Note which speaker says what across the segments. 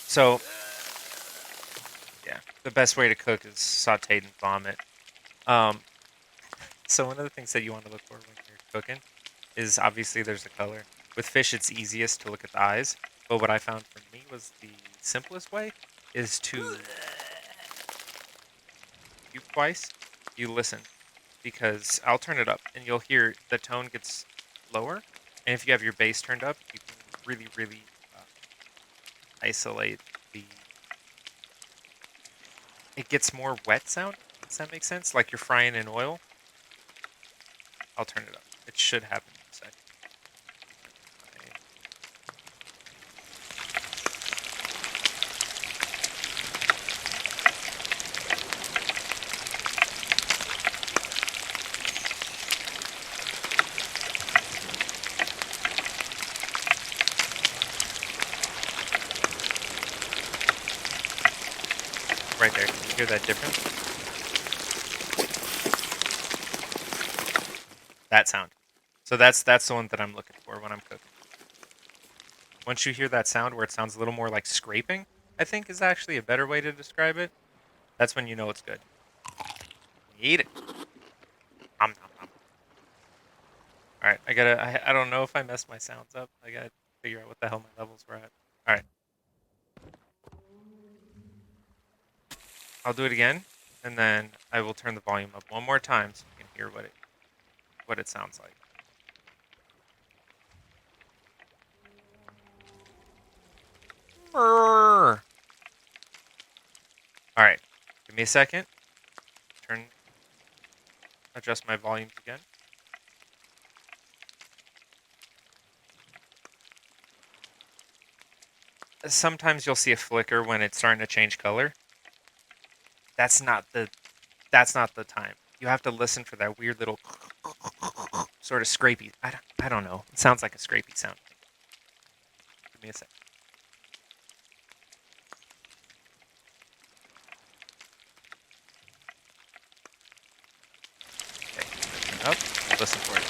Speaker 1: So, yeah, the best way to cook is sauteed in vomit. Um, so one of the things that you want to look for when you're cooking is obviously there's the color. With fish, it's easiest to look at the eyes. But what I found for me was the simplest way is to puke twice. You listen because I'll turn it up and you'll hear the tone gets lower. And if you have your bass turned up, you can really isolate the. It gets more wet sound. Does that make sense? Like you're frying in oil. I'll turn it up. It should happen in a second. Right there. Can you hear that difference? That sound. So that's the one that I'm looking for when I'm cooking. Once you hear that sound where it sounds a little more like scraping, I think is actually a better way to describe it. That's when you know it's good. Eat it. Nom, nom, nom. All right, I don't know if I messed my sounds up. I gotta figure out what the hell my levels were at. All right, I'll do it again, and then I will turn the volume up one more time so you can hear what it sounds like. All right, give me a second. Adjust my volumes again. Sometimes you'll see a flicker when it's starting to change color. That's not the that's not the time. You have to listen for that weird little sort of scrapey. I don't know. It sounds like a scrapey sound. Give me a sec. Okay, turn up. Listen for it.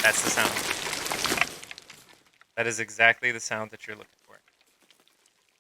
Speaker 1: That's the sound. That is exactly the sound that you're looking